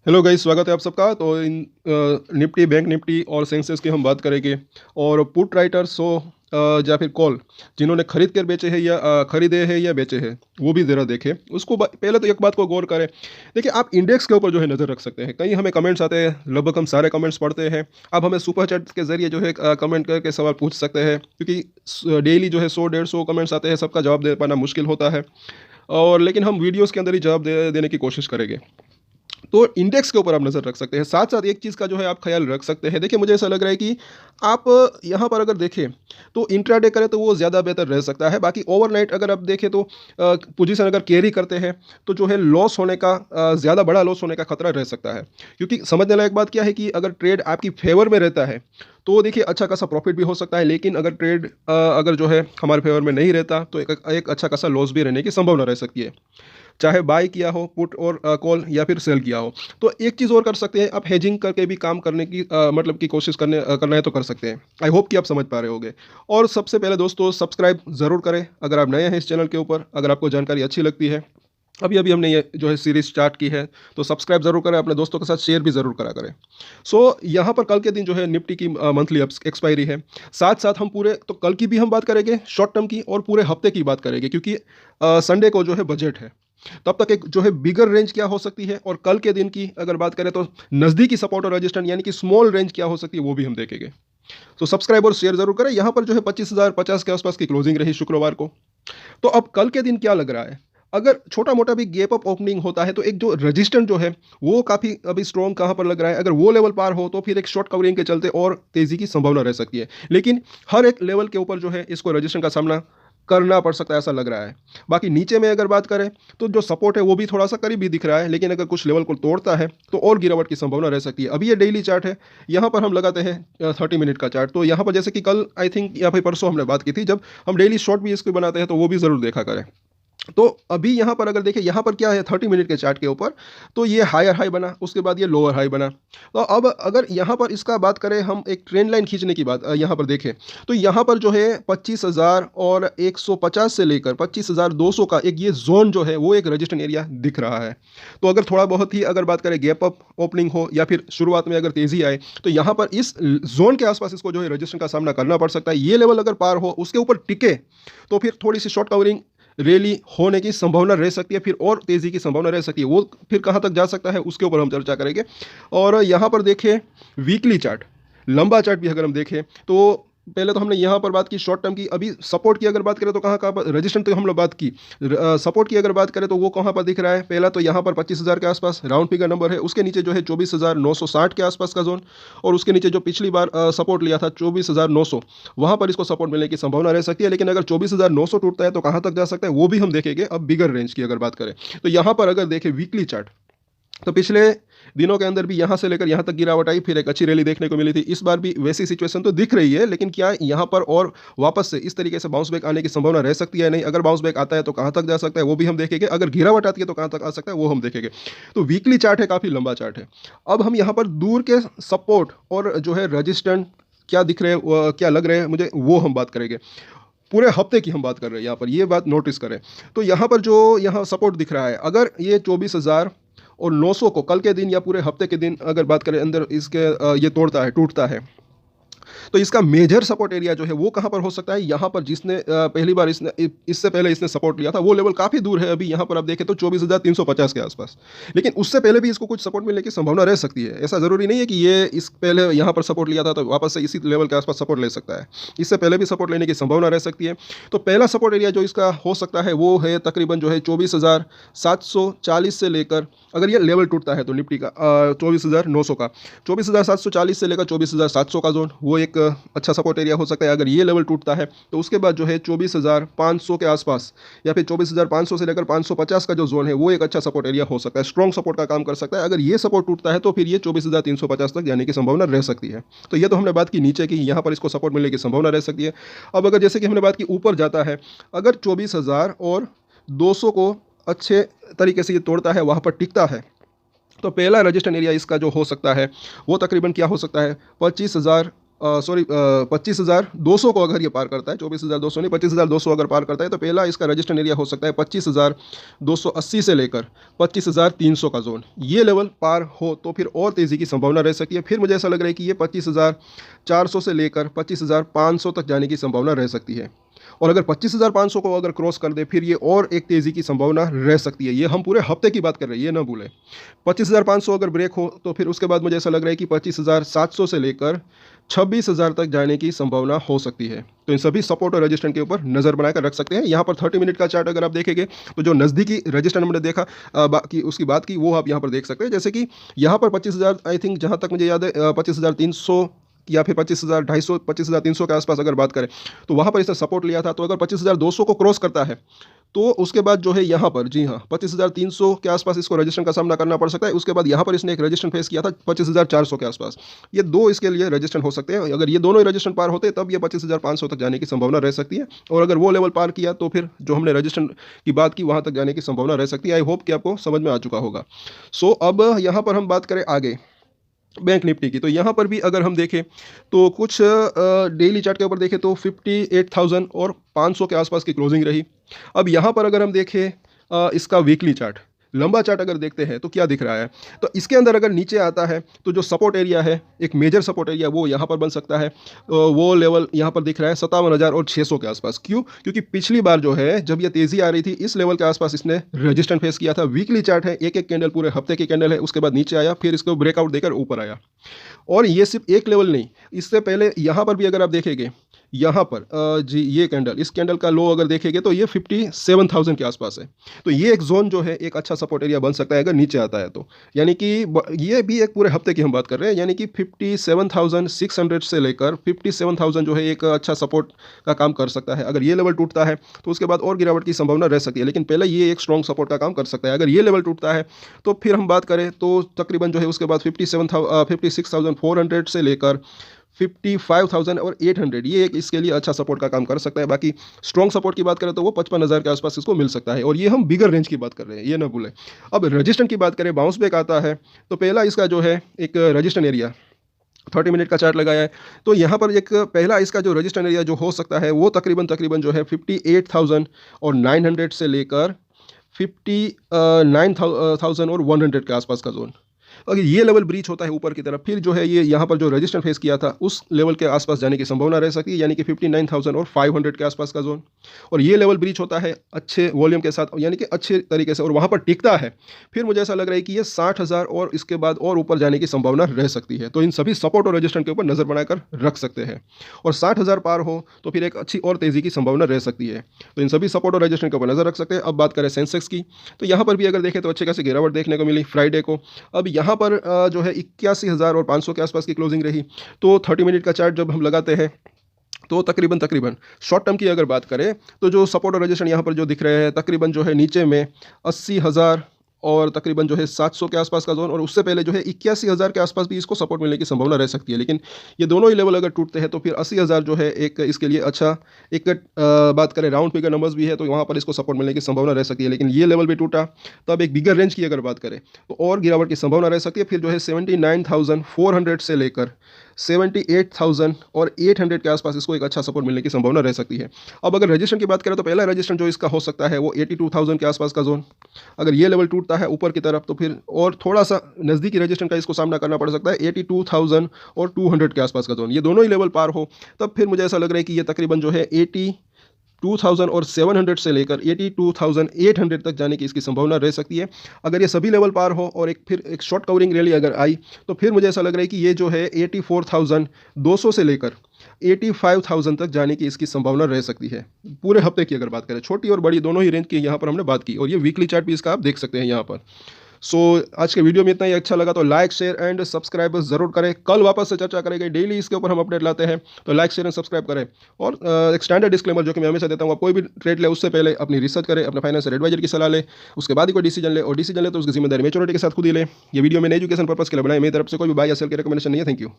Hello guys, स्वागत है आप सबका। तो इन निफ्टी, बैंक निफ्टी और सेंसेक्स की हम बात करेंगे। और पुट राइटर या फिर कॉल जिन्होंने खरीद कर बेचे हैं या खरीदे हैं या बेचे हैं, वो भी ज़रा देखें उसको। पहले तो एक बात को गौर करें। देखिए, आप इंडेक्स के ऊपर जो है नज़र रख सकते हैं। कहीं हमें कमेंट्स आते हैं, लगभग हम सारे कमेंट्स पढ़ते हैं। आप हमें सुपर चैट के जरिए जो है कमेंट करके सवाल पूछ सकते हैं, क्योंकि डेली जो है 100-150 कमेंट्स आते हैं, सबका जवाब दे पाना मुश्किल होता है। और लेकिन हम वीडियोज़ के अंदर ही जवाब देने की कोशिश करेंगे। तो इंडेक्स के ऊपर आप नज़र रख सकते हैं। साथ-साथ एक चीज़ का जो है आप ख़्याल रख सकते हैं। देखिए, मुझे ऐसा लग रहा है कि आप यहाँ पर अगर देखें तो इंट्राडे करें तो वो ज़्यादा बेहतर रह सकता है। बाकी ओवरनाइट अगर आप देखें तो पोजीशन अगर कैरी करते हैं तो जो है लॉस होने का ज़्यादा बड़ा लॉस होने का खतरा रह सकता है। क्योंकि समझने लायक बात क्या है कि अगर ट्रेड आपकी फ़ेवर में रहता है तो देखिए अच्छा खासा प्रॉफ़िट भी हो सकता है। लेकिन अगर ट्रेड अगर जो है हमारे फ़ेवर में नहीं रहता तो एक अच्छा खासा लॉस भी रहने की संभावना रह सकती है। चाहे बाय किया हो पुट और कॉल या फिर सेल किया हो। तो एक चीज़ और कर सकते हैं, आप हेजिंग करके भी काम करने की मतलब की कोशिश करना है तो कर सकते हैं। आई होप कि आप समझ पा रहे होंगे। और सबसे पहले दोस्तों, सब्सक्राइब ज़रूर करें अगर आप नए हैं इस चैनल के ऊपर, अगर आपको जानकारी अच्छी लगती है। अभी-अभी हमने ये जो है सीरीज़ स्टार्ट की है, तो सब्सक्राइब ज़रूर करें, अपने दोस्तों के साथ शेयर भी ज़रूर करा करें। यहाँ पर कल के दिन जो है निफ्टी की मंथली एक्सपायरी है। साथ-साथ हम पूरे तो कल की भी हम बात करेंगे, शॉर्ट टर्म की और पूरे हफ्ते की बात करेंगे, क्योंकि संडे को जो है बजट है। तब तक एक जो है बिगर रेंज क्या हो सकती है, और कल के दिन की अगर बात करें तो नज़दीकी सपोर्ट और रेजिस्टेंस यानी कि स्मॉल रेंज क्या हो सकती है, वो भी हम देखेंगे। तो सब्सक्राइब और शेयर ज़रूर करें। यहाँ पर जो है 25,050 के आसपास की क्लोजिंग रही शुक्रवार को। तो अब कल के दिन क्या लग रहा है? अगर छोटा-मोटा भी गैप अप ओपनिंग होता है तो एक जो रेजिस्टेंस जो है वो काफ़ी अभी स्ट्रॉन्ग कहाँ पर लग रहा है? अगर वो लेवल पार हो तो फिर एक शॉर्ट कवरिंग के चलते और तेज़ी की संभावना रह सकती है। लेकिन हर एक लेवल के ऊपर जो है इसको रेजिस्टेंस का सामना करना पड़ सकता है, ऐसा लग रहा है। बाकी नीचे में अगर बात करें तो जो सपोर्ट है वो भी थोड़ा-सा करीब ही दिख रहा है, लेकिन अगर कुछ लेवल को तोड़ता है तो और गिरावट की संभावना रह सकती है। अभी ये डेली चार्ट है, यहाँ पर हम लगाते हैं 30 मिनट का चार्ट। तो यहाँ पर जैसे कि कल आई थिंक या फिर परसों हमने बात की थी, जब हम डेली शॉर्ट भी इसको बनाते हैं तो वो भी ज़रूर देखा करें। तो अभी यहाँ पर अगर देखें, यहाँ पर क्या है 30 मिनट के चार्ट के ऊपर, तो ये हायर हाई बना, उसके बाद ये लोअर हाई बना। तो अब अगर यहाँ पर इसका बात करें, हम एक ट्रेंड लाइन खींचने की बात यहाँ पर देखें, तो यहाँ पर जो है 25,000 और 150 से लेकर 25,200 का एक ये जोन जो है वो एक रेजिस्टेंस एरिया दिख रहा है। तो अगर थोड़ा बहुत ही अगर बात करें गैप अप ओपनिंग हो या फिर शुरुआत में अगर तेजी आए, तो यहाँ पर इस जोन के आसपास इसको जो है रेजिस्टेंस का सामना करना पड़ सकता है। ये लेवल अगर पार हो, उसके ऊपर टिके, तो फिर थोड़ी सी शॉर्ट कवरिंग रैली होने की संभावना रह सकती है, फिर और तेज़ी की संभावना रह सकती है। वो फिर कहाँ तक जा सकता है उसके ऊपर हम चर्चा करेंगे। और यहाँ पर देखें वीकली चार्ट, लंबा चार्ट भी अगर हम देखें तो पहले तो हमने यहाँ पर बात की शॉर्ट टर्म की। अभी सपोर्ट की अगर बात करें तो कहाँ पर रजिस्टेंस तो हम लोग बात की। सपोर्ट की अगर बात करें तो वो कहाँ पर दिख रहा है? पहला तो यहाँ पर 25,000 के आसपास राउंड फिगर नंबर है, उसके नीचे जो है 24,960 के आसपास का जोन, और उसके नीचे जो पिछली बार सपोर्ट लिया था 24,900, वहाँ पर इसको सपोर्ट मिलने की संभावना रह सकती है। लेकिन अगर 24,900 टूटता है तो कहाँ तक जा सकता है वो भी हम देखेंगे। अब बिगर रेंज की अगर बात करें तो यहाँ पर अगर देखें वीकली चार्ट, तो पिछले दिनों के अंदर भी यहाँ से लेकर यहाँ तक गिरावट आई, फिर एक अच्छी रैली देखने को मिली थी। इस बार भी वैसी सिचुएशन तो दिख रही है, लेकिन क्या यहाँ पर और वापस से इस तरीके से बाउंस बैक आने की संभावना रह सकती है? नहीं। अगर बाउंस बैक आता है तो कहाँ तक जा सकता है वो भी हम देखेंगे। अगर गिरावट आती है तो कहाँ तक आ सकता है वो हम देखेंगे। तो वीकली चार्ट है, काफ़ी लंबा चार्ट है। अब हम यहाँ पर दूर के सपोर्ट और जो है रजिस्टेंस क्या दिख रहे हैं, क्या लग रहे हैं मुझे, वो हम बात करेंगे। पूरे हफ्ते की हम बात कर रहे हैं यहाँ पर, ये बात नोटिस करें। तो यहाँ पर जो यहाँ सपोर्ट दिख रहा है, अगर ये 24,000 और 900 को कल के दिन या पूरे हफ्ते के दिन अगर बात करें अंदर इसके ये तोड़ता है, टूटता है, तो इसका मेजर सपोर्ट एरिया जो है वो कहाँ पर हो सकता है? यहाँ पर जिसने पहली बार इससे पहले इसने सपोर्ट लिया था वो लेवल काफ़ी दूर है। अभी यहाँ पर आप देखें तो 24,350 के आसपास। लेकिन उससे पहले भी इसको कुछ सपोर्ट मिलने की संभावना रह सकती है। ऐसा ज़रूरी नहीं है कि ये इस पहले यहाँ पर सपोर्ट लिया था तो वापस से इसी लेवल के आसपास सपोर्ट ले सकता है। इससे पहले भी सपोर्ट लेने की संभावना रह सकती है। तो पहला सपोर्ट एरिया जो इसका हो सकता है वो है तकरीबन जो है 24,740 से लेकर, अगर ये लेवल टूटता है तो निफ्टी का 24,900 का 24,740 से लेकर 24,700 का जोन, वो एक अच्छा सपोर्ट एरिया हो सकता है। अगर ये लेवल टूटता है तो उसके बाद जो है 24,500 के आसपास या फिर 24,500 से लेकर 550 का जो जोन है वो एक अच्छा सपोर्ट एरिया हो सकता है, स्ट्रॉन्ग सपोर्ट का काम कर सकता है। अगर ये सपोर्ट टूटता है तो फिर ये 24,350 तक जाने की संभावना रह सकती है। तो ये तो हमने बात की नीचे की, यहाँ पर इसको सपोर्ट मिलने की संभावना रह सकती है। अब अगर जैसे कि हमने बात की ऊपर जाता है, अगर 24,000 और 200 को अच्छे तरीके से ये तोड़ता है, वहाँ पर टिकता है, तो पहला रजिस्टेंस एरिया इसका जो हो सकता है वो तकरीबन क्या हो सकता है? सॉरी 25,200 को अगर ये पार करता है, 24,200 नहीं 25,200 अगर पार करता है तो पहला इसका रजिस्टेंस एरिया हो सकता है 25,280 से लेकर 25,300 का जोन। ये लेवल पार हो तो फिर और तेज़ी की संभावना रह सकती है। फिर मुझे ऐसा लग रहा है कि ये 25,400 से लेकर 25,500 तक जाने की संभावना रह सकती है। और अगर 25,500 को अगर क्रॉस कर दे फिर ये और एक तेज़ी की संभावना रह सकती है। ये हम पूरे हफ्ते की बात कर रहे हैं, ये ना भूलें। 25,500 अगर ब्रेक हो तो फिर उसके बाद मुझे ऐसा लग रहा है कि 25,700 से लेकर 26,000 तक जाने की संभावना हो सकती है। तो इन सभी सपोर्ट और रेजिस्टेंस के ऊपर नज़र बनाकर रख सकते हैं। यहाँ पर 30 मिनट का चार्ट अगर आप देखेंगे तो जो नज़दीकी रेजिस्टेंस हमने देखा बाकी उसकी बात की वो आप यहाँ पर देख सकते हैं। जैसे कि यहाँ पर 25,000 आई थिंक जहाँ तक मुझे याद है 25,300 या फिर 25,250 25,300 के आसपास अगर बात करें तो वहाँ पर इसने सपोर्ट लिया था। तो अगर 25,200 को क्रॉस करता है तो उसके बाद जो है यहाँ पर जी हाँ 25,300 के आसपास इसको रजिस्ट्रेशन का सामना करना पड़ सकता है। उसके बाद यहाँ पर इसने एक रजिस्ट्रेशन फेस किया था 25,400 के आसपास। ये दो इसके लिए रजिस्ट्रेशन हो सकते हैं। अगर ये दोनों ही रजिस्ट्रेशन पार होते तब ये 25,500 तक जाने की संभावना रह सकती है। और अगर वो लेवल पार किया तो फिर जो हमने रजिस्ट्रेशन की बात की वहाँ तक जाने की संभावना रह सकती है। आई होप कि आपको समझ में आ चुका होगा। सो अब यहाँ पर हम बात करें आगे बैंक निफ्टी की। तो यहाँ पर भी अगर हम देखें तो कुछ डेली चार्ट के ऊपर देखें तो 58,000 और 500 के आसपास की क्लोजिंग रही। अब यहाँ पर अगर हम देखें इसका वीकली चार्ट, लंबा चार्ट अगर देखते हैं तो क्या दिख रहा है, तो इसके अंदर अगर नीचे आता है तो जो सपोर्ट एरिया है, एक मेजर सपोर्ट एरिया वो यहाँ पर बन सकता है। वो लेवल यहाँ पर दिख रहा है 57,600 के आसपास। क्यों? क्योंकि पिछली बार जो है जब ये तेज़ी आ रही थी इस लेवल के आसपास इसने रेजिस्टेंस फेस किया था। वीकली चार्ट है, एक एक कैंडल पूरे हफ्ते की कैंडल है, उसके बाद नीचे आया, फिर इसको ब्रेकआउट देकर ऊपर आया। और ये सिर्फ एक लेवल नहीं, इससे पहले यहाँ पर भी अगर आप देखेंगे यहाँ पर जी ये कैंडल, इस कैंडल का लो अगर देखेंगे तो ये 57,000 के आसपास है। तो ये एक जोन जो है एक अच्छा सपोर्ट एरिया बन सकता है अगर नीचे आता है तो। यानी कि ये भी एक पूरे हफ्ते की हम बात कर रहे हैं, यानी कि 57,600 से लेकर 57,000 जो है एक अच्छा सपोर्ट का काम कर सकता है। अगर ये लेवल टूटता है तो उसके बाद और गिरावट की संभावना रह सकती है, लेकिन पहले ये एक स्ट्रॉन्ग सपोर्ट का काम कर सकता है। अगर ये लेवल टूटता है तो फिर हम बात करें तो तकरीबन जो है उसके बाद 56,400 से लेकर 55,800 ये एक इसके लिए अच्छा सपोर्ट का काम कर सकता है। बाकी स्ट्रॉन्ग सपोर्ट की बात करें तो वो 55,000 के आसपास इसको मिल सकता है। और ये हम बिगर रेंज की बात कर रहे हैं, ये ना भूलें। अब रजिस्टेंस की बात करें, बाउंस बैक आता है तो पहला इसका जो है एक रजिस्टेंस एरिया 30 मिनट का चार्ट लगाया है तो यहाँ पर एक पहला इसका जो रजिस्टेंस एरिया जो हो सकता है वो तकरीबन जो है 58,900 से लेकर 59,100 के आसपास का जोन। अगर ये लेवल ब्रीच होता है ऊपर की तरफ फिर जो है ये यहाँ पर जो रजिस्टेंस फेस किया था उस लेवल के आसपास जाने की संभावना रह सकती है, यानी कि 59,500 के आसपास का जोन। और ये लेवल ब्रीच होता है अच्छे वॉल्यूम के साथ, यानी कि अच्छे तरीके से, और वहाँ पर टिकता है, फिर मुझे ऐसा लग रहा है कि ये 60,000 और इसके बाद और ऊपर जाने की संभावना रह सकती है। तो इन सभी सपोर्ट और रजिस्टेंस के ऊपर नज़र बनाकर रख सकते हैं। और 60,000 पार हो तो फिर एक अच्छी और तेज़ी की संभावना रह सकती है। तो इन सभी सपोर्ट और रजिस्टेंस के ऊपर नज़र रख सकते हैं। अब बात करें सेंसेक्स की, तो यहाँ पर भी अगर देखें तो अच्छे खासी गिरावट देखने को मिली फ्राइडे को। अब यहाँ पर जो है 81,500 के आसपास की क्लोजिंग रही। तो 30 मिनट का चार्ट जब हम लगाते हैं तो तकरीबन शॉर्ट टर्म की अगर बात करें तो जो सपोर्ट और रजिस्टेंस यहाँ पर जो दिख रहे हैं तकरीबन जो है नीचे में 80,000 और तकरीबन जो है 700 के आसपास का जोन, और उससे पहले जो है 81,000 के आसपास भी इसको सपोर्ट मिलने की संभावना रह सकती है। लेकिन ये दोनों ही लेवल अगर टूटते हैं तो फिर 80,000 जो है एक इसके लिए अच्छा एक बात करें राउंड फिगर नंबर्स भी है तो वहाँ पर इसको सपोर्ट मिलने की संभावना रह सकती है। लेकिन ये लेवल भी टूटा तो अब एक बिगर रेंज की अगर बात करें तो और गिरावट की संभावना रह सकती है। फिर जो है 79,400 से लेकर 78,800 के आसपास इसको एक अच्छा सपोर्ट मिलने की संभावना रह सकती है। अब अगर रजिस्ट्रेशन की बात करें तो पहला रजिस्ट्रेशन जो इसका हो सकता है वो 82,000 के आसपास का जोन। अगर ये लेवल टूटता है ऊपर की तरफ तो फिर और थोड़ा सा नज़दीकी रजिस्ट्रेशन का इसको सामना करना पड़ सकता है 82,000 और 200 के आसपास का जोन। ये दोनों ही लेवल पार हो तब फिर मुझे ऐसा लग रहा है कि ये तकरीबन जो है 82,700 से लेकर 82,800 तक जाने की इसकी संभावना रह सकती है। अगर ये सभी लेवल पार हो और फिर एक शॉर्ट कवरिंग रैली अगर आई तो फिर मुझे ऐसा लग रहा है कि ये जो है 84,200 से लेकर 85,000 तक जाने की इसकी संभावना रह सकती है। पूरे हफ्ते की अगर बात करें, छोटी और बड़ी दोनों ही रेंज की यहाँ पर हमने बात की, और ये वीकली चार्ट भी इसका आप देख सकते हैं यहाँ पर। सो आज के वीडियो में इतना ही। अच्छा लगा तो लाइक शेयर एंड सब्सक्राइब ज़रूर करें। कल वापस से चर्चा करेंगे, डेली इसके ऊपर हम अपडेट लाते हैं, तो लाइक शेयर एंड सब्सक्राइब करें। और एक स्टैंडर्ड डिस्क्लेमर जो कि मैं हमेशा देता हूँ, आप कोई भी ट्रेड ले उससे पहले अपनी रिसर्च करें, अपने फाइनेंशियल एडवाइजर की सलाह ले, उसके बाद ही कोई डिसीजन ले, और डिसीजन ले तो उसकी जिम्मेदारी मैच्योरिटी के साथ खुद ही ले। ये वीडियो में एजुकेशन पर्पस के लिए बनाए, मेरी तरफ से कोई भी बाय या सेल की रिकमेंडेशन नहीं है। Thank you.